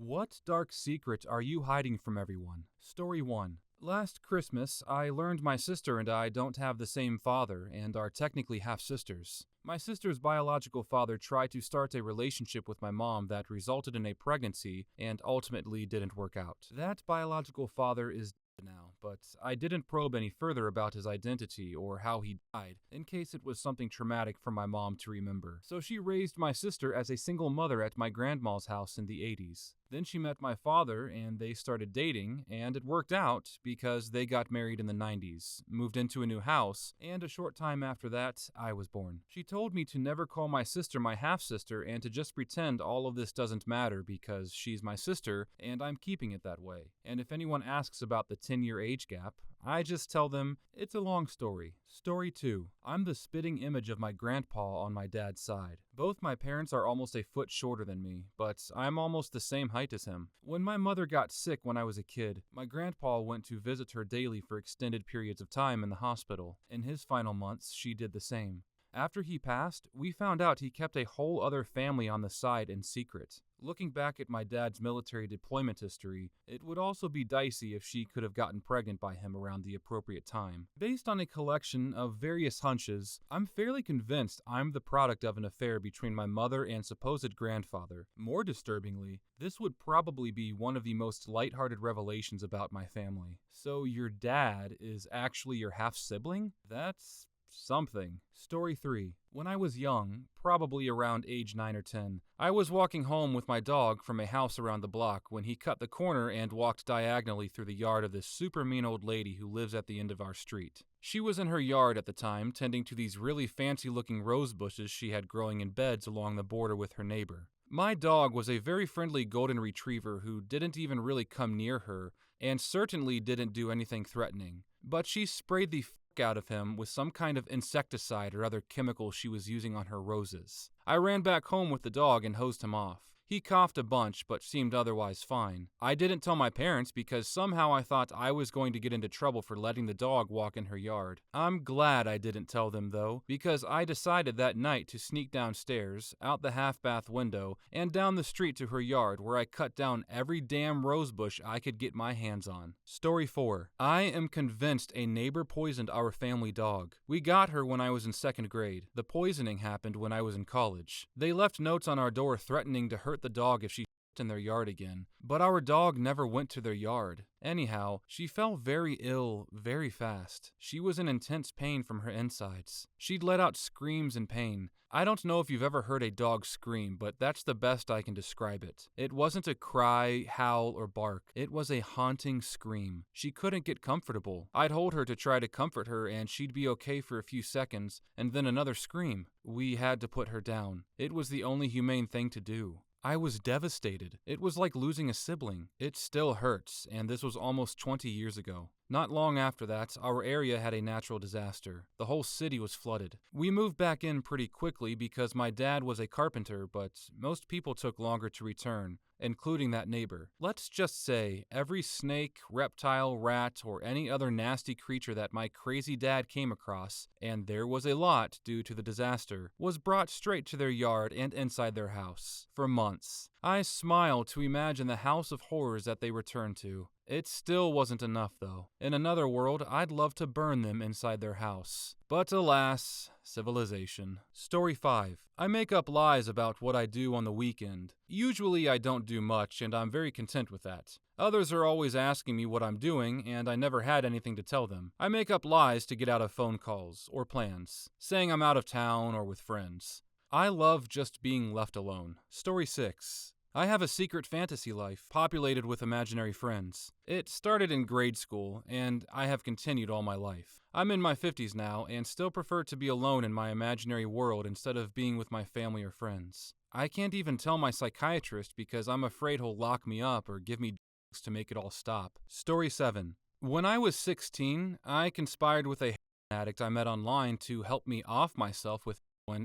What dark secret are you hiding from everyone? Story 1. Last Christmas, I learned my sister and I don't have the same father and are technically half sisters. My sister's biological father tried to start a relationship with my mom that resulted in a pregnancy and ultimately didn't work out. That biological father is now, but I didn't probe any further about his identity or how he died, in case it was something traumatic for my mom to remember. So she raised my sister as a single mother at my grandma's house in the 80s. Then she met my father and they started dating, and it worked out because they got married in the 90s, moved into a new house, and a short time after that, I was born. She told me to never call my sister my half-sister and to just pretend all of this doesn't matter because she's my sister and I'm keeping it that way. And if anyone asks about the 10-year age gap, I just tell them, it's a long story. Story 2. I'm the spitting image of my grandpa on my dad's side. Both my parents are almost a foot shorter than me, but I'm almost the same height as him. When my mother got sick when I was a kid, my grandpa went to visit her daily for extended periods of time in the hospital. In his final months, she did the same. After he passed, we found out he kept a whole other family on the side in secret. Looking back at my dad's military deployment history, it would also be dicey if she could have gotten pregnant by him around the appropriate time. Based on a collection of various hunches, I'm fairly convinced I'm the product of an affair between my mother and supposed grandfather. More disturbingly, this would probably be one of the most lighthearted revelations about my family. So your dad is actually your half-sibling? That's something. Story 3. When I was young, probably around age 9 or 10, I was walking home with my dog from a house around the block when he cut the corner and walked diagonally through the yard of this super mean old lady who lives at the end of our street. She was in her yard at the time, tending to these really fancy-looking rose bushes she had growing in beds along the border with her neighbor. My dog was a very friendly golden retriever who didn't even really come near her, and certainly didn't do anything threatening. But she sprayed the out of him with some kind of insecticide or other chemical she was using on her roses. I ran back home with the dog and hosed him off. He coughed a bunch, but seemed otherwise fine. I didn't tell my parents because somehow I thought I was going to get into trouble for letting the dog walk in her yard. I'm glad I didn't tell them though, because I decided that night to sneak downstairs, out the half-bath window, and down the street to her yard where I cut down every damn rose bush I could get my hands on. Story 4. I am convinced a neighbor poisoned our family dog. We got her when I was in 2nd grade. The poisoning happened when I was in college. They left notes on our door threatening to hurt the dog if she in their yard again, but our dog never went to their yard. Anyhow, she fell very ill very fast. She was in intense pain from her insides. She'd let out screams in pain. I don't know if you've ever heard a dog scream, but that's the best I can describe it. It wasn't a cry, howl, or bark. It was a haunting scream. She couldn't get comfortable. I'd hold her to try to comfort her and she'd be okay for a few seconds, and then another scream. We had to put her down. It was the only humane thing to do. I was devastated. It was like losing a sibling. It still hurts, and this was almost 20 years ago. Not long after that, our area had a natural disaster. The whole city was flooded. We moved back in pretty quickly because my dad was a carpenter, but most people took longer to return, including that neighbor. Let's just say every snake, reptile, rat, or any other nasty creature that my crazy dad came across, and there was a lot due to the disaster, was brought straight to their yard and inside their house. For months. I smile to imagine the house of horrors that they returned to. It still wasn't enough, though. In another world, I'd love to burn them inside their house. But alas, civilization. Story 5. I make up lies about what I do on the weekend. Usually I don't do much, and I'm very content with that. Others are always asking me what I'm doing, and I never had anything to tell them. I make up lies to get out of phone calls, or plans, saying I'm out of town or with friends. I love just being left alone. Story 6. I have a secret fantasy life, populated with imaginary friends. It started in grade school, and I have continued all my life. I'm in my 50s now, and still prefer to be alone in my imaginary world instead of being with my family or friends. I can't even tell my psychiatrist because I'm afraid he'll lock me up or give me drugs to make it all stop. Story 7. When I was 16, I conspired with a addict I met online to help me off myself with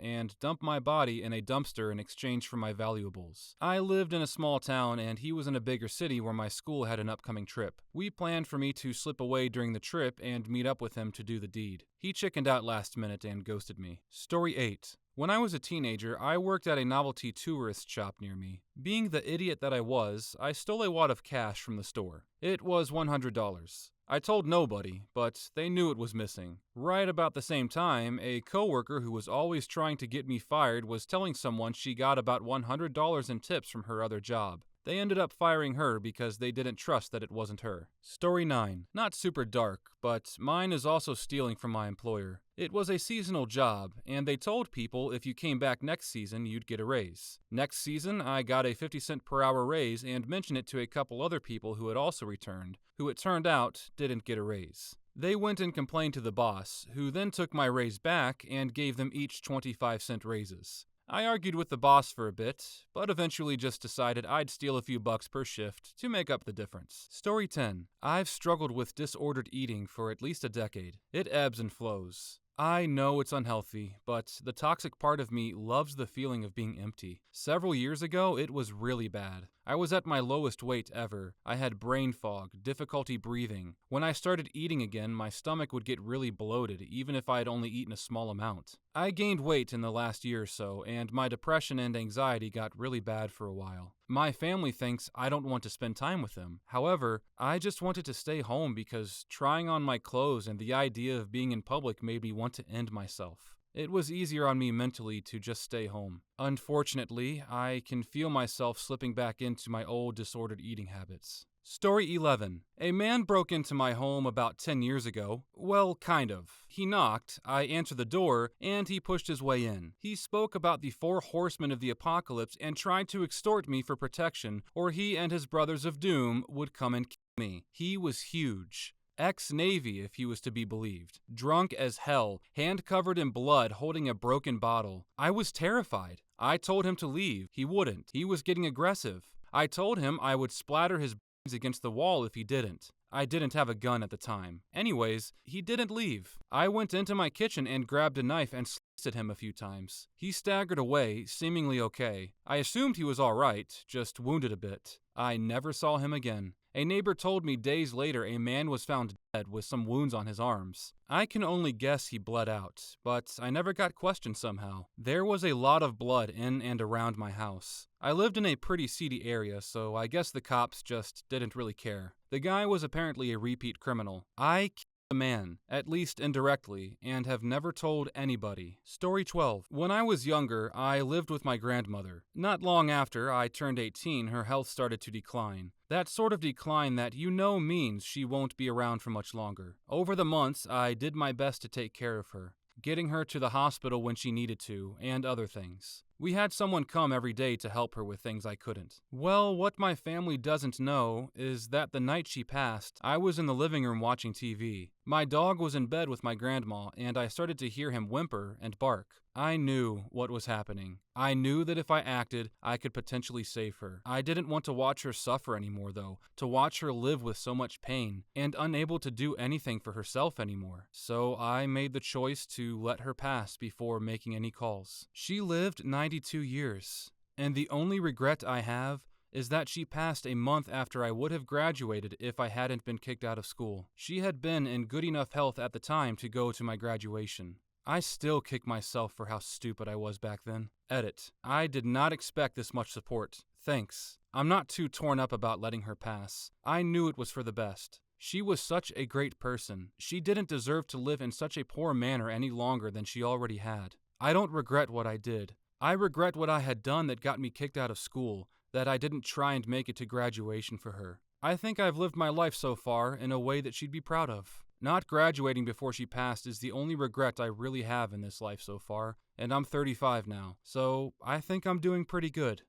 and dump my body in a dumpster in exchange for my valuables. I lived in a small town and he was in a bigger city where my school had an upcoming trip. We planned for me to slip away during the trip and meet up with him to do the deed. He chickened out last minute and ghosted me. Story 8. When I was a teenager, I worked at a novelty tourist shop near me. Being the idiot that I was, I stole a wad of cash from the store. It was $100. I told nobody, but they knew it was missing. Right about the same time, a coworker who was always trying to get me fired was telling someone she got about $100 in tips from her other job. They ended up firing her because they didn't trust that it wasn't her. Story 9. Not super dark, but mine is also stealing from my employer. It was a seasonal job, and they told people if you came back next season, you'd get a raise. Next season, I got a 50-cent per hour raise and mentioned it to a couple other people who had also returned, who it turned out didn't get a raise. They went and complained to the boss, who then took my raise back and gave them each 25-cent raises. I argued with the boss for a bit, but eventually just decided I'd steal a few bucks per shift to make up the difference. Story 10. I've struggled with disordered eating for at least a decade. It ebbs and flows. I know it's unhealthy, but the toxic part of me loves the feeling of being empty. Several years ago, it was really bad. I was at my lowest weight ever. I had brain fog, difficulty breathing. When I started eating again, my stomach would get really bloated, even if I had only eaten a small amount. I gained weight in the last year or so, and my depression and anxiety got really bad for a while. My family thinks I don't want to spend time with them. However, I just wanted to stay home because trying on my clothes and the idea of being in public made me want to end myself. It was easier on me mentally to just stay home. Unfortunately, I can feel myself slipping back into my old disordered eating habits. Story 11. A man broke into my home about 10 years ago. Well, kind of. He knocked, I answered the door, and he pushed his way in. He spoke about the 4 horsemen of the apocalypse and tried to extort me for protection, or he and his brothers of doom would come and kill me. He was huge. Ex-Navy, if he was to be believed. Drunk as hell, hand covered in blood, holding a broken bottle. I was terrified. I told him to leave. He wouldn't. He was getting aggressive. I told him I would splatter his brains against the wall if he didn't. I didn't have a gun at the time. Anyways, he didn't leave. I went into my kitchen and grabbed a knife and sliced at him a few times. He staggered away, seemingly okay. I assumed he was alright, just wounded a bit. I never saw him again. A neighbor told me days later a man was found dead with some wounds on his arms. I can only guess he bled out, but I never got questioned somehow. There was a lot of blood in and around my house. I lived in a pretty seedy area, so I guess the cops just didn't really care. The guy was apparently a repeat criminal. I killed the man, at least indirectly, and have never told anybody. Story 12. When I was younger, I lived with my grandmother. Not long after I turned 18, her health started to decline. That sort of decline that means she won't be around for much longer. Over the months, I did my best to take care of her, getting her to the hospital when she needed to, and other things. We had someone come every day to help her with things I couldn't. Well, what my family doesn't know is that the night she passed, I was in the living room watching TV. My dog was in bed with my grandma, and I started to hear him whimper and bark. I knew what was happening. I knew that if I acted, I could potentially save her. I didn't want to watch her suffer anymore, though, to watch her live with so much pain and unable to do anything for herself anymore. So I made the choice to let her pass before making any calls. She lived 92 years, and the only regret I have is that she passed a month after I would have graduated if I hadn't been kicked out of school. She had been in good enough health at the time to go to my graduation. I still kick myself for how stupid I was back then. Edit. I did not expect this much support. Thanks. I'm not too torn up about letting her pass. I knew it was for the best. She was such a great person. She didn't deserve to live in such a poor manner any longer than she already had. I don't regret what I did. I regret what I had done that got me kicked out of school, that I didn't try and make it to graduation for her. I think I've lived my life so far in a way that she'd be proud of. Not graduating before she passed is the only regret I really have in this life so far, and I'm 35 now, so I think I'm doing pretty good.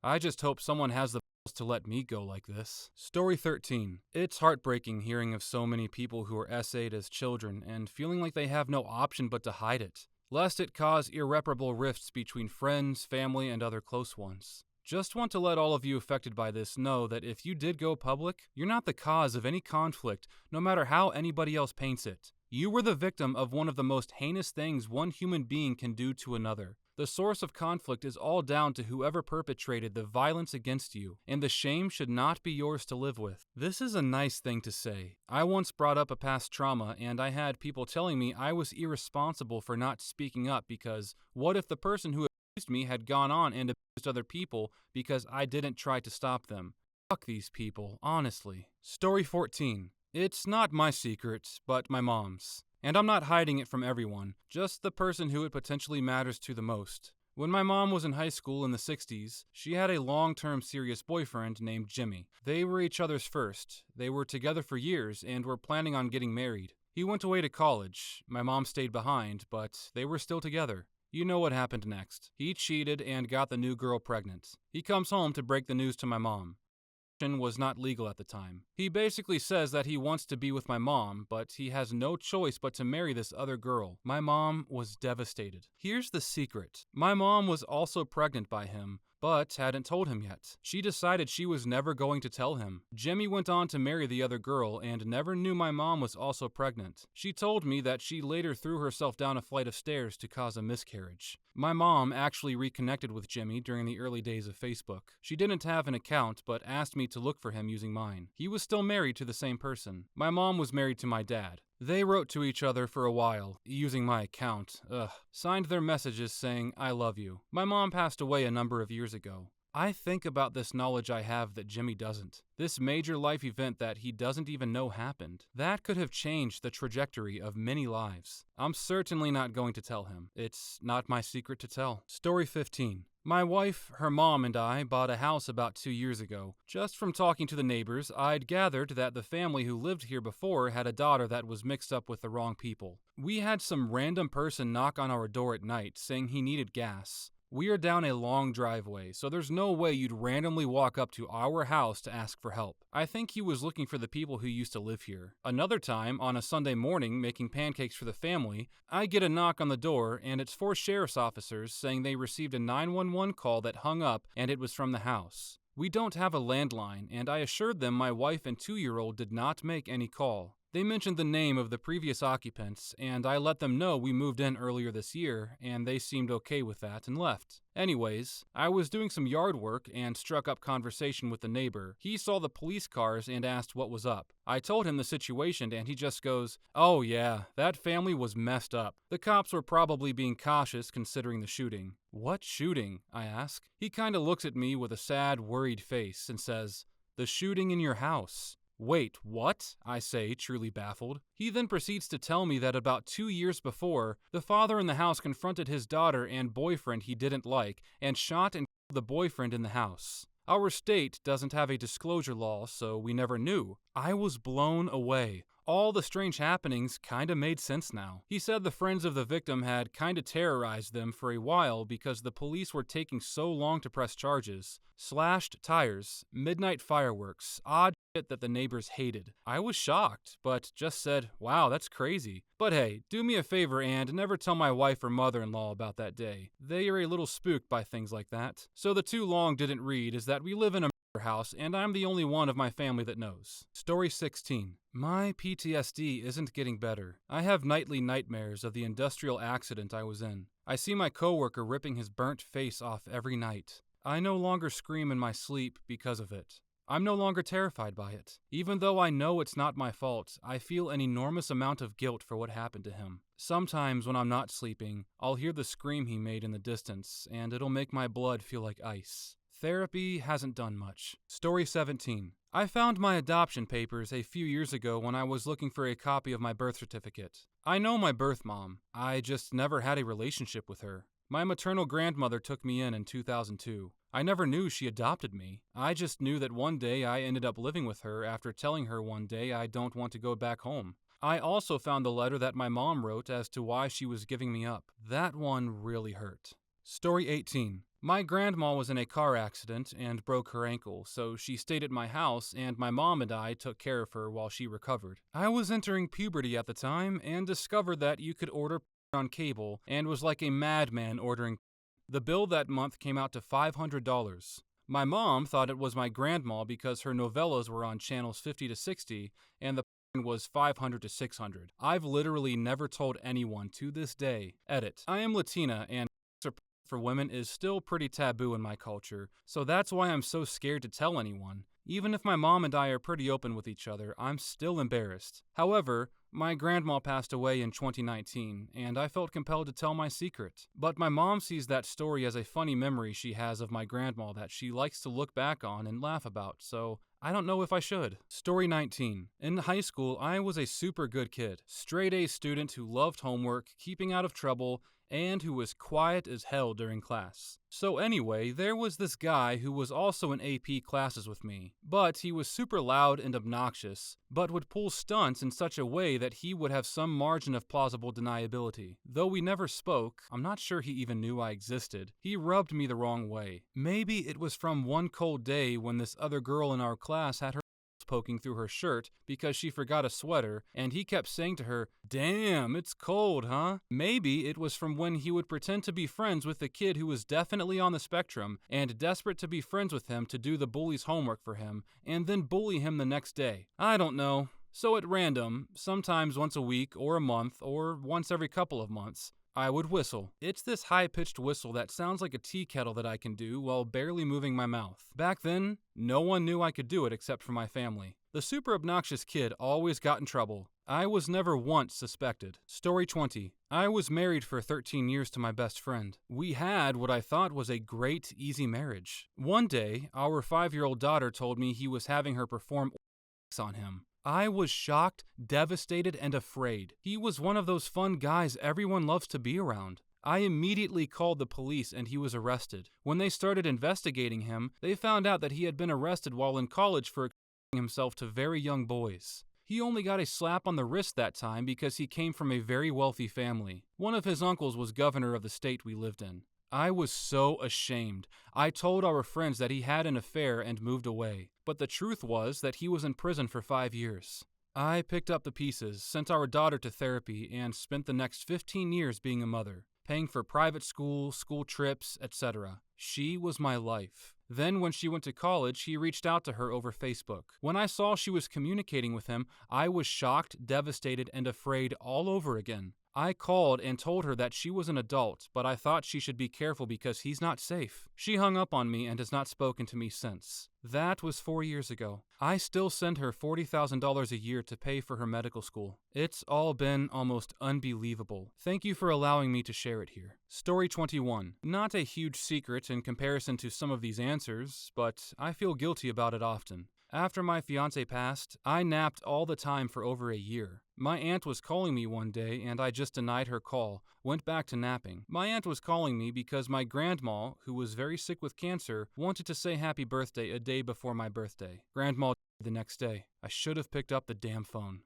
I just hope someone has the balls to let me go like this. Story 13. It's heartbreaking hearing of so many people who were essayed as children and feeling like they have no option but to hide it, lest it cause irreparable rifts between friends, family, and other close ones. Just want to let all of you affected by this know that if you did go public, you're not the cause of any conflict, no matter how anybody else paints it. You were the victim of one of the most heinous things one human being can do to another. The source of conflict is all down to whoever perpetrated the violence against you, and the shame should not be yours to live with. This is a nice thing to say. I once brought up a past trauma, and I had people telling me I was irresponsible for not speaking up because what if the person who abused me had gone on and abused other people because I didn't try to stop them? Fuck these people, honestly. Story 14. It's not my secret, but my mom's. And I'm not hiding it from everyone, just the person who it potentially matters to the most. When my mom was in high school in the 60s, she had a long-term serious boyfriend named Jimmy. They were each other's first. They were together for years and were planning on getting married. He went away to college. My mom stayed behind, but they were still together. You know what happened next. He cheated and got the new girl pregnant. He comes home to break the news to my mom. Was not legal at the time. He basically says that he wants to be with my mom, but he has no choice but to marry this other girl. My mom was devastated. Here's the secret. My mom was also pregnant by him, but hadn't told him yet. She decided she was never going to tell him. Jimmy went on to marry the other girl and never knew my mom was also pregnant. She told me that she later threw herself down a flight of stairs to cause a miscarriage. My mom actually reconnected with Jimmy during the early days of Facebook. She didn't have an account, but asked me to look for him using mine. He was still married to the same person. My mom was married to my dad. They wrote to each other for a while, using my account. Signed their messages saying, "I love you." My mom passed away a number of years ago. I think about this knowledge I have that Jimmy doesn't. This major life event that he doesn't even know happened. That could have changed the trajectory of many lives. I'm certainly not going to tell him. It's not my secret to tell. Story 15. My wife, her mom, and I bought a house about 2 years ago. Just from talking to the neighbors, I'd gathered that the family who lived here before had a daughter that was mixed up with the wrong people. We had some random person knock on our door at night saying he needed gas. We are down a long driveway, so there's no way you'd randomly walk up to our house to ask for help. I think he was looking for the people who used to live here. Another time, on a Sunday morning making pancakes for the family, I get a knock on the door and it's 4 sheriff's officers saying they received a 911 call that hung up and it was from the house. We don't have a landline, and I assured them my wife and 2-year-old did not make any call. They mentioned the name of the previous occupants, and I let them know we moved in earlier this year, and they seemed okay with that and left. Anyways, I was doing some yard work and struck up conversation with the neighbor. He saw the police cars and asked what was up. I told him the situation, and he just goes, "Oh yeah, that family was messed up. The cops were probably being cautious considering the shooting." "What shooting?" I ask. He kinda looks at me with a sad, worried face and says, "The shooting in your house." "Wait, what?" I say, truly baffled. He then proceeds to tell me that about 2 years before, the father in the house confronted his daughter and boyfriend he didn't like and shot and killed the boyfriend in the house. Our state doesn't have a disclosure law, so we never knew. I was blown away. All the strange happenings kinda made sense now. He said the friends of the victim had kinda terrorized them for a while because the police were taking so long to press charges. Slashed tires, midnight fireworks, odd shit that the neighbors hated. I was shocked, but just said, "Wow, that's crazy." But hey, do me a favor and never tell my wife or mother-in-law about that day. They are a little spooked by things like that. So the too long didn't read is that we live in a house, and I'm the only one of my family that knows. Story 16. My PTSD isn't getting better. I have nightly nightmares of the industrial accident I was in. I see my coworker ripping his burnt face off every night. I no longer scream in my sleep because of it. I'm no longer terrified by it. Even though I know it's not my fault, I feel an enormous amount of guilt for what happened to him. Sometimes when I'm not sleeping, I'll hear the scream he made in the distance, and it'll make my blood feel like ice. Therapy hasn't done much. Story 17. I found my adoption papers a few years ago when I was looking for a copy of my birth certificate. I know my birth mom. I just never had a relationship with her. My maternal grandmother took me in 2002. I never knew she adopted me. I just knew that one day I ended up living with her after telling her one day I don't want to go back home. I also found the letter that my mom wrote as to why she was giving me up. That one really hurt. Story 18. My grandma was in a car accident and broke her ankle, so she stayed at my house and my mom and I took care of her while she recovered. I was entering puberty at the time and discovered that you could order on cable and was like a madman ordering. The bill that month came out to $500. My mom thought it was my grandma because her novellas were on channels 50 to 60 and the was 500 to 600. I've literally never told anyone to this day. Edit. I am Latina and for women is still pretty taboo in my culture, so that's why I'm so scared to tell anyone. Even if my mom and I are pretty open with each other, I'm still embarrassed. However, my grandma passed away in 2019, and I felt compelled to tell my secret. But my mom sees that story as a funny memory she has of my grandma that she likes to look back on and laugh about, so I don't know if I should. Story 19. In high school, I was a super good kid. Straight A student who loved homework, keeping out of trouble, and who was quiet as hell during class. So anyway, there was this guy who was also in AP classes with me, but he was super loud and obnoxious, but would pull stunts in such a way that he would have some margin of plausible deniability. Though we never spoke, I'm not sure he even knew I existed, he rubbed me the wrong way. Maybe it was from one cold day when this other girl in our class had her poking through her shirt because she forgot a sweater, and he kept saying to her, "Damn, it's cold, huh?" Maybe it was from when he would pretend to be friends with the kid who was definitely on the spectrum and desperate to be friends with him to do the bully's homework for him, and then bully him the next day. I don't know. So at random, sometimes once a week or a month or once every couple of months, I would whistle. It's this high-pitched whistle that sounds like a tea kettle that I can do while barely moving my mouth. Back then, no one knew I could do it except for my family. The super obnoxious kid always got in trouble. I was never once suspected. Story 20. I was married for 13 years to my best friend. We had what I thought was a great, easy marriage. One day, our 5-year-old daughter told me he was having her perform on him. I was shocked, devastated, and afraid. He was one of those fun guys everyone loves to be around. I immediately called the police and he was arrested. When they started investigating him, they found out that he had been arrested while in college for exposing himself to very young boys. He only got a slap on the wrist that time because he came from a very wealthy family. One of his uncles was governor of the state we lived in. I was so ashamed. I told our friends that he had an affair and moved away. But the truth was that he was in prison for 5 years. I picked up the pieces, sent our daughter to therapy, and spent the next 15 years being a mother, paying for private school, school trips, etc. She was my life. Then when she went to college, he reached out to her over Facebook. When I saw she was communicating with him, I was shocked, devastated, and afraid all over again. I called and told her that she was an adult, but I thought she should be careful because he's not safe. She hung up on me and has not spoken to me since. That was 4 years ago. I still send her $40,000 a year to pay for her medical school. It's all been almost unbelievable. Thank you for allowing me to share it here. Story 21. Not a huge secret in comparison to some of these answers, but I feel guilty about it often. After my fiancé passed, I napped all the time for over a year. My aunt was calling me one day and I just denied her call, went back to napping. My aunt was calling me because my grandma, who was very sick with cancer, wanted to say happy birthday a day before my birthday. Grandma died the next day. I should have picked up the damn phone.